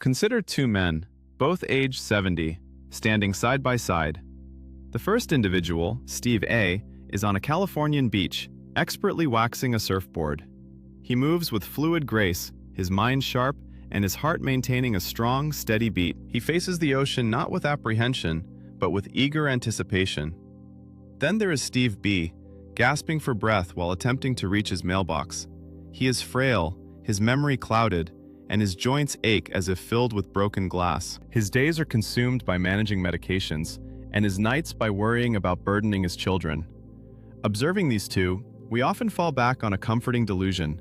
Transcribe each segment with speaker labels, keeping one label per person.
Speaker 1: Consider two men, both aged 70, standing side by side. The first individual, Steve A., is on a Californian beach, expertly waxing a surfboard. He moves with fluid grace, his mind sharp, and his heart maintaining a strong, steady beat. He faces the ocean not with apprehension, but with eager anticipation. Then there is Steve B., gasping for breath while attempting to reach his mailbox. He is frail, his memory clouded, and his joints ache as if filled with broken glass. His days are consumed by managing medications, and his nights by worrying about burdening his children. Observing these two, we often fall back on a comforting delusion.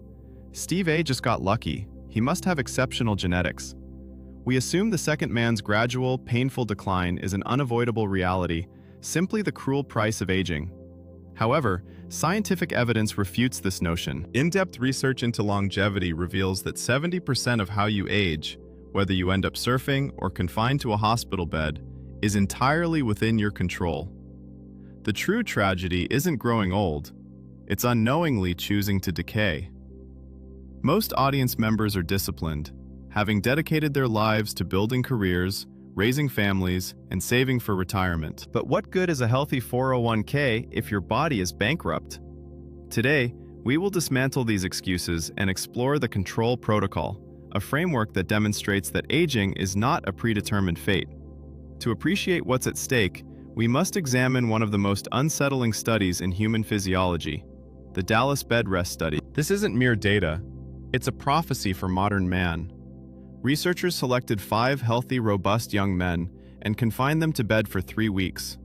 Speaker 1: Steve A. just got lucky. He must have exceptional genetics. We assume the second man's gradual, painful decline is an unavoidable reality, simply the cruel price of aging. However, scientific evidence refutes this notion. In-depth research into longevity reveals that 70% of how you age, whether you end up surfing or confined to a hospital bed, is entirely within your control. The true tragedy isn't growing old, it's unknowingly choosing to decay. Most audience members are disciplined, having dedicated their lives to building careers, raising families, and saving for retirement. But what good is a healthy 401k if your body is bankrupt? Today, we will dismantle these excuses and explore the control protocol, a framework that demonstrates that aging is not a predetermined fate. To appreciate what's at stake, we must examine one of the most unsettling studies in human physiology, the Dallas bed rest study. This isn't mere data, it's a prophecy for modern man. Researchers selected 5 healthy, robust young men and confined them to bed for 3 weeks.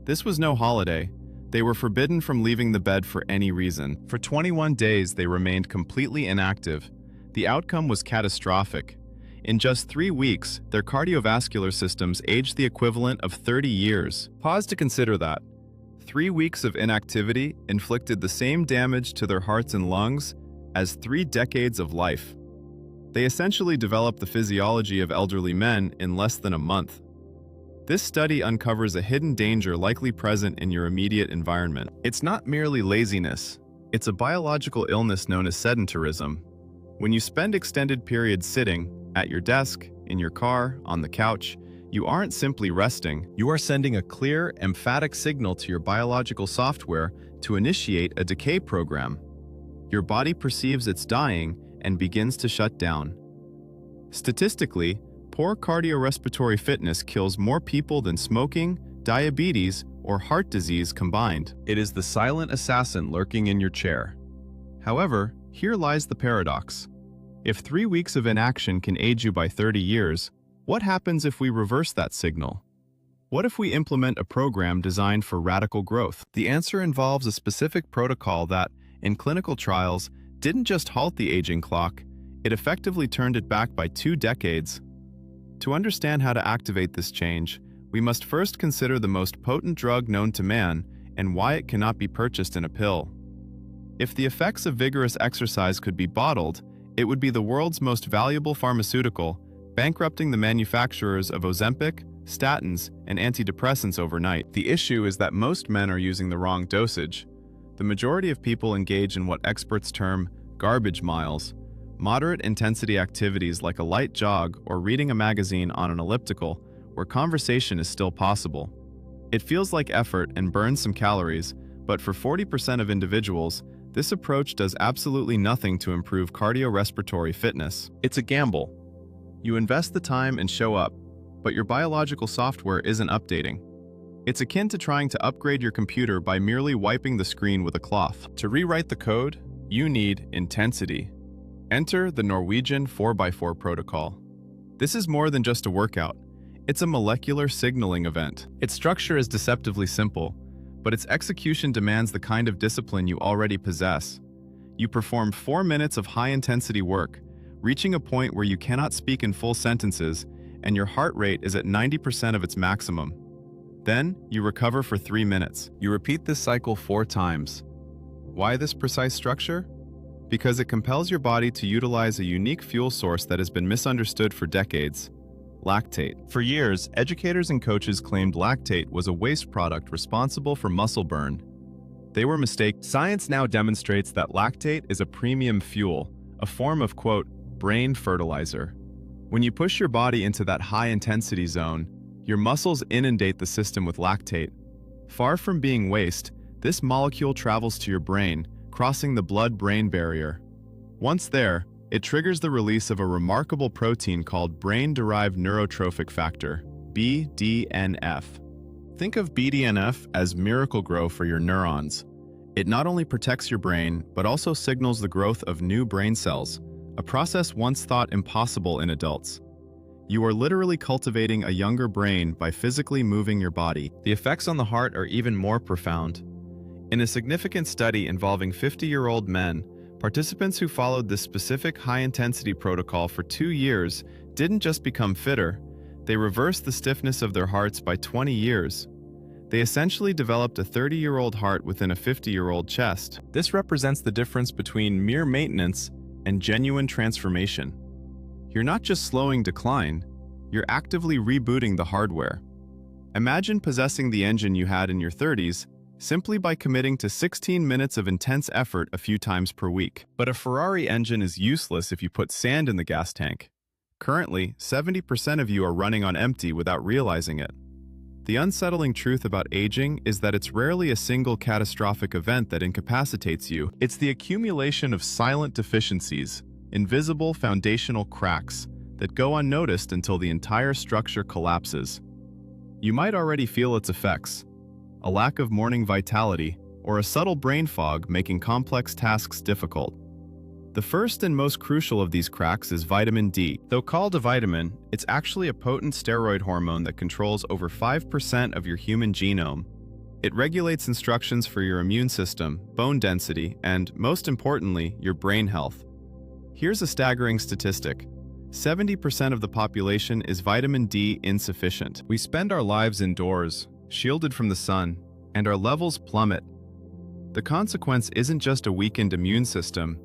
Speaker 1: This was no holiday. They were forbidden from leaving the bed for any reason. For 21 days, they remained completely inactive. The outcome was catastrophic. In just 3 weeks, their cardiovascular systems aged the equivalent of 30 years. Pause to consider that. 3 weeks of inactivity inflicted the same damage to their hearts and lungs as 3 decades of life. They essentially developed the physiology of elderly men in less than a month. This study uncovers a hidden danger likely present in your immediate environment. It's not merely laziness, it's a biological illness known as sedentarism. When you spend extended periods sitting, at your desk, in your car, on the couch, you aren't simply resting. You are sending a clear, emphatic signal to your biological software to initiate a decay program. Your body perceives it's dying and begins to shut down. Statistically, poor cardiorespiratory fitness kills more people than smoking, diabetes, or heart disease combined. It is the silent assassin lurking in your chair. However, here lies the paradox. If 3 weeks of inaction can age you by 30 years, what happens if we reverse that signal? What if we implement a program designed for radical growth? The answer involves a specific protocol that, in clinical trials, didn't just halt the aging clock, it effectively turned it back by 2 decades. To understand how to activate this change, we must first consider the most potent drug known to man and why it cannot be purchased in a pill. If the effects of vigorous exercise could be bottled, it would be the world's most valuable pharmaceutical, bankrupting the manufacturers of Ozempic, statins, and antidepressants overnight. The issue is that most men are using the wrong dosage. The majority of people engage in what experts term garbage miles, moderate intensity activities like a light jog or reading a magazine on an elliptical, where conversation is still possible. It feels like effort and burns some calories, but for 40% of individuals, this approach does absolutely nothing to improve cardiorespiratory fitness. It's a gamble. You invest the time and show up, but your biological software isn't updating. It's akin to trying to upgrade your computer by merely wiping the screen with a cloth. To rewrite the code, you need intensity. Enter the Norwegian 4x4 protocol. This is more than just a workout. It's a molecular signaling event. Its structure is deceptively simple, but its execution demands the kind of discipline you already possess. You perform 4 minutes of high-intensity work, reaching a point where you cannot speak in full sentences, and your heart rate is at 90% of its maximum. Then, you recover for 3 minutes. You repeat this cycle 4 times. Why this precise structure? Because it compels your body to utilize a unique fuel source that has been misunderstood for decades: lactate. For years, educators and coaches claimed lactate was a waste product responsible for muscle burn. They were mistaken. Science now demonstrates that lactate is a premium fuel, a form of, quote, brain fertilizer. When you push your body into that high-intensity zone, your muscles inundate the system with lactate. Far from being waste, this molecule travels to your brain, crossing the blood-brain barrier. Once there, it triggers the release of a remarkable protein called brain-derived neurotrophic factor, BDNF. Think of BDNF as Miracle-Gro for your neurons. It not only protects your brain, but also signals the growth of new brain cells, a process once thought impossible in adults. You are literally cultivating a younger brain by physically moving your body. The effects on the heart are even more profound. In a significant study involving 50-year-old men, participants who followed this specific high-intensity protocol for 2 years didn't just become fitter, they reversed the stiffness of their hearts by 20 years. They essentially developed a 30-year-old heart within a 50-year-old chest. This represents the difference between mere maintenance and genuine transformation. You're not just slowing decline, you're actively rebooting the hardware. Imagine possessing the engine you had in your 30s simply by committing to 16 minutes of intense effort a few times per week. But a Ferrari engine is useless if you put sand in the gas tank. Currently, 70% of you are running on empty without realizing it. The unsettling truth about aging is that it's rarely a single catastrophic event that incapacitates you. It's the accumulation of silent deficiencies, invisible foundational cracks, that go unnoticed until the entire structure collapses. You might already feel its effects: a lack of morning vitality, or a subtle brain fog making complex tasks difficult. The first and most crucial of these cracks is vitamin D. Though called a vitamin, it's actually a potent steroid hormone that controls over 5% of your human genome. It regulates instructions for your immune system, bone density, and, most importantly, your brain health. Here's a staggering statistic. 70% of the population is vitamin D insufficient. We spend our lives indoors, shielded from the sun, and our levels plummet. The consequence isn't just a weakened immune system.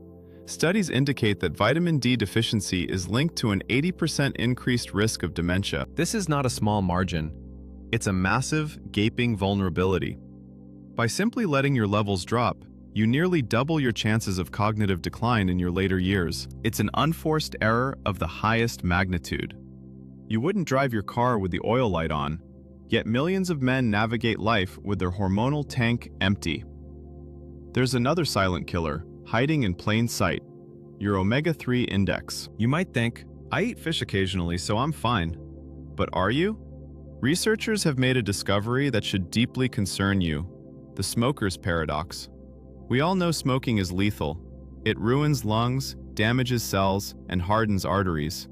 Speaker 1: Studies indicate that vitamin D deficiency is linked to an 80% increased risk of dementia. This is not a small margin. It's a massive, gaping vulnerability. By simply letting your levels drop, you nearly double your chances of cognitive decline in your later years. It's an unforced error of the highest magnitude. You wouldn't drive your car with the oil light on, yet millions of men navigate life with their hormonal tank empty. There's another silent killer, hiding in plain sight: your omega-3 index. You might think, I eat fish occasionally, so I'm fine. But are you? Researchers have made a discovery that should deeply concern you: the smoker's paradox. We all know smoking is lethal. It ruins lungs, damages cells, and hardens arteries.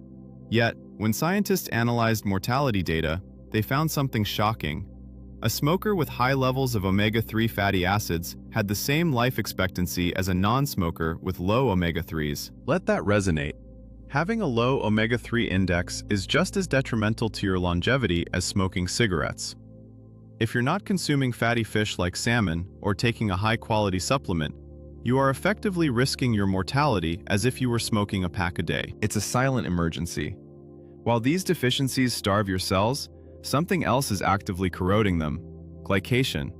Speaker 1: Yet, when scientists analyzed mortality data, they found something shocking. A smoker with high levels of omega-3 fatty acids had the same life expectancy as a non-smoker with low omega-3s. Let that resonate. Having a low omega-3 index is just as detrimental to your longevity as smoking cigarettes. If you're not consuming fatty fish like salmon or taking a high-quality supplement, you are effectively risking your mortality as if you were smoking a pack a day. It's a silent emergency. While these deficiencies starve your cells, something else is actively corroding them: glycation.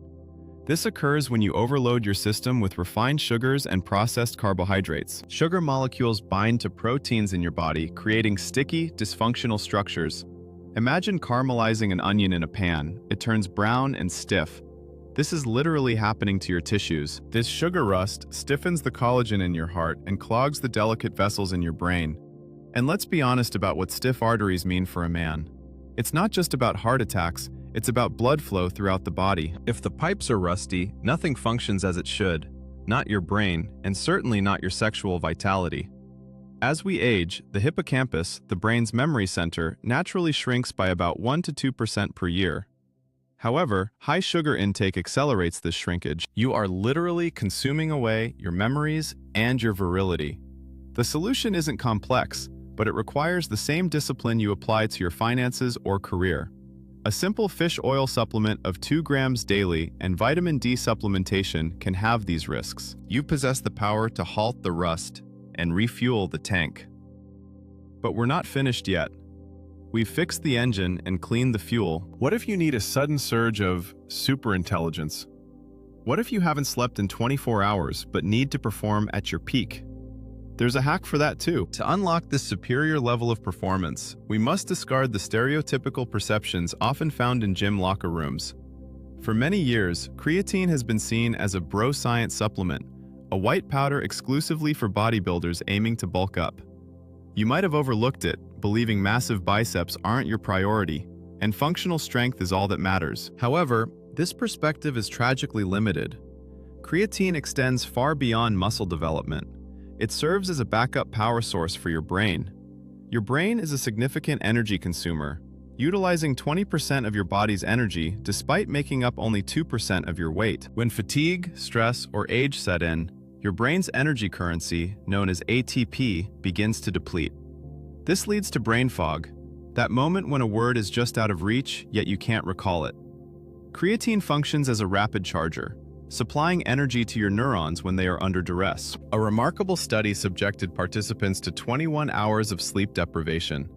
Speaker 1: This occurs when you overload your system with refined sugars and processed carbohydrates. Sugar molecules bind to proteins in your body, creating sticky, dysfunctional structures. Imagine caramelizing an onion in a pan. It turns brown and stiff. This is literally happening to your tissues. This sugar rust stiffens the collagen in your heart and clogs the delicate vessels in your brain. And let's be honest about what stiff arteries mean for a man. It's not just about heart attacks, it's about blood flow throughout the body. If the pipes are rusty, nothing functions as it should. Not your brain, and certainly not your sexual vitality. As we age, the hippocampus, the brain's memory center, naturally shrinks by about 1 to 2% per year. However, high sugar intake accelerates this shrinkage. You are literally consuming away your memories and your virility. The solution isn't complex, but it requires the same discipline you apply to your finances or career. A simple fish oil supplement of 2 grams daily and vitamin D supplementation can halve these risks. You possess the power to halt the rust and refuel the tank. But we're not finished yet. We've fixed the engine and cleaned the fuel. What if you need a sudden surge of superintelligence? What if you haven't slept in 24 hours but need to perform at your peak? There's a hack for that too. To unlock this superior level of performance, we must discard the stereotypical perceptions often found in gym locker rooms. For many years, creatine has been seen as a bro science supplement, a white powder exclusively for bodybuilders aiming to bulk up. You might have overlooked it, believing massive biceps aren't your priority, and functional strength is all that matters. However, this perspective is tragically limited. Creatine extends far beyond muscle development. It serves as a backup power source for your brain. Your brain is a significant energy consumer, utilizing 20% of your body's energy despite making up only 2% of your weight. When fatigue, stress, or age set in, your brain's energy currency, known as ATP, begins to deplete. This leads to brain fog, that moment when a word is just out of reach, yet you can't recall it. Creatine functions as a rapid charger, supplying energy to your neurons when they are under duress. A remarkable study subjected participants to 21 hours of sleep deprivation.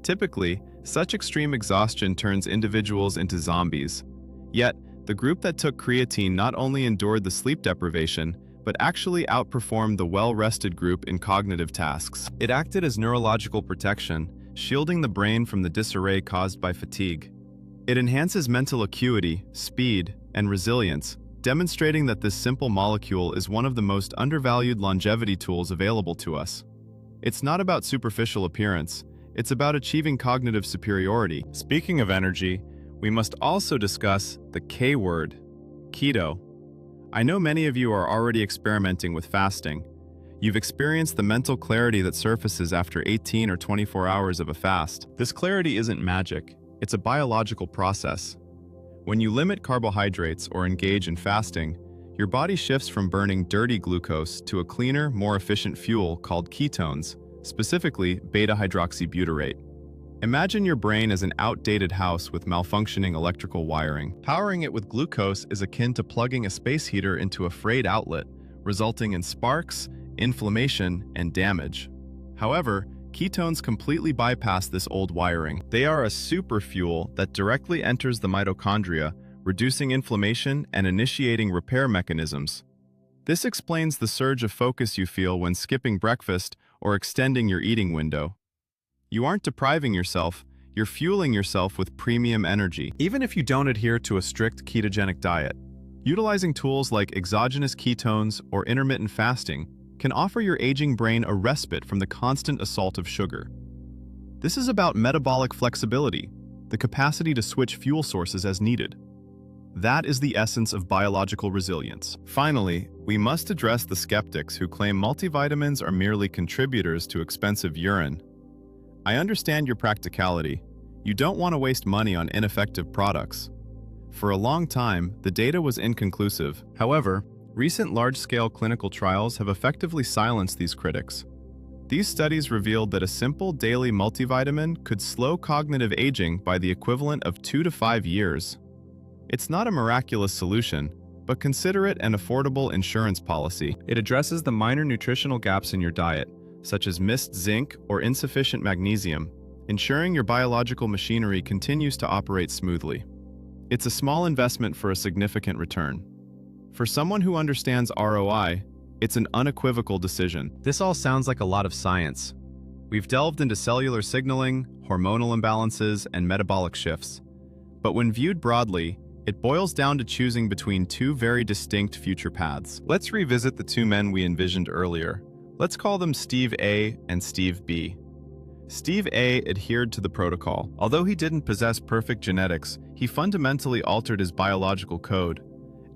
Speaker 1: Typically, such extreme exhaustion turns individuals into zombies. Yet, the group that took creatine not only endured the sleep deprivation, but actually outperformed the well-rested group in cognitive tasks. It acted as neurological protection, shielding the brain from the disarray caused by fatigue. It enhances mental acuity, speed, and resilience, demonstrating that this simple molecule is one of the most undervalued longevity tools available to us. It's not about superficial appearance. It's about achieving cognitive superiority. Speaking of energy, we must also discuss the K word, keto. I know many of you are already experimenting with fasting. You've experienced the mental clarity that surfaces after 18 or 24 hours of a fast. This clarity isn't magic. It's a biological process. When you limit carbohydrates or engage in fasting, your body shifts from burning dirty glucose to a cleaner, more efficient fuel called ketones, specifically beta-hydroxybutyrate. Imagine your brain as an outdated house with malfunctioning electrical wiring. Powering it with glucose is akin to plugging a space heater into a frayed outlet, resulting in sparks, inflammation, and damage. However, ketones completely bypass this old wiring. They are a super fuel that directly enters the mitochondria, reducing inflammation and initiating repair mechanisms. This explains the surge of focus you feel when skipping breakfast or extending your eating window. You aren't depriving yourself, you're fueling yourself with premium energy. Even if you don't adhere to a strict ketogenic diet, utilizing tools like exogenous ketones or intermittent fasting can offer your aging brain a respite from the constant assault of sugar. This is about metabolic flexibility, the capacity to switch fuel sources as needed. That is the essence of biological resilience. Finally, we must address the skeptics who claim multivitamins are merely contributors to expensive urine. I understand your practicality. You don't want to waste money on ineffective products. For a long time, the data was inconclusive. However, recent large-scale clinical trials have effectively silenced these critics. These studies revealed that a simple daily multivitamin could slow cognitive aging by the equivalent of 2 to 5 years. It's not a miraculous solution, but consider it an affordable insurance policy. It addresses the minor nutritional gaps in your diet, such as missed zinc or insufficient magnesium, ensuring your biological machinery continues to operate smoothly. It's a small investment for a significant return. For someone who understands ROI, it's an unequivocal decision. This all sounds like a lot of science. We've delved into cellular signaling, hormonal imbalances, and metabolic shifts. But when viewed broadly, it boils down to choosing between two very distinct future paths. Let's revisit the two men we envisioned earlier. Let's call them Steve A and Steve B. Steve A adhered to the protocol. Although he didn't possess perfect genetics, he fundamentally altered his biological code.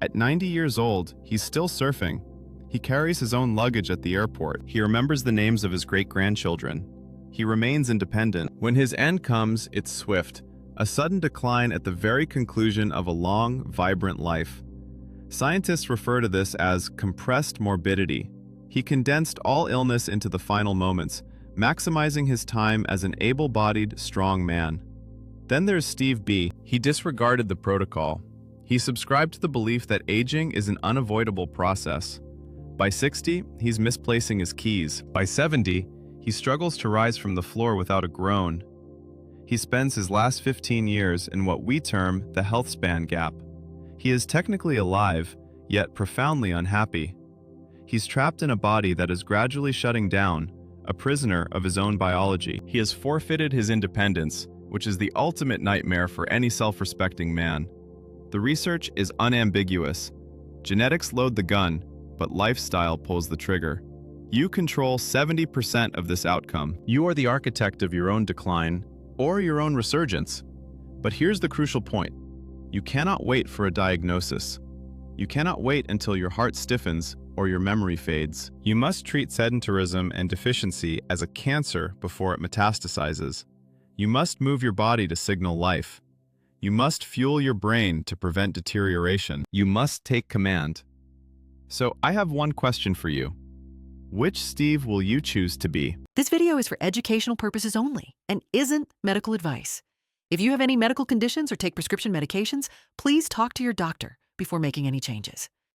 Speaker 1: At 90 years old, he's still surfing. He carries his own luggage at the airport. He remembers the names of his great-grandchildren. He remains independent. When his end comes, it's swift. A sudden decline at the very conclusion of a long, vibrant life. Scientists refer to this as compressed morbidity. He condensed all illness into the final moments, maximizing his time as an able-bodied, strong man. Then there's Steve B. He disregarded the protocol. He subscribed to the belief that aging is an unavoidable process. By 60, he's misplacing his keys. By 70, he struggles to rise from the floor without a groan. He spends his last 15 years in what we term the health span gap. He is technically alive, yet profoundly unhappy. He's trapped in a body that is gradually shutting down, a prisoner of his own biology. He has forfeited his independence, which is the ultimate nightmare for any self-respecting man. The research is unambiguous. Genetics load the gun, but lifestyle pulls the trigger. You control 70% of this outcome. You are the architect of your own decline or your own resurgence. But here's the crucial point. You cannot wait for a diagnosis. You cannot wait until your heart stiffens or your memory fades. You must treat sedentarism and deficiency as a cancer before it metastasizes. You must move your body to signal life. You must fuel your brain to prevent deterioration. You must take command. So I have one question for you. Which Steve will you choose to be?
Speaker 2: This video is for educational purposes only and isn't medical advice. If you have any medical conditions or take prescription medications, please talk to your doctor before making any changes.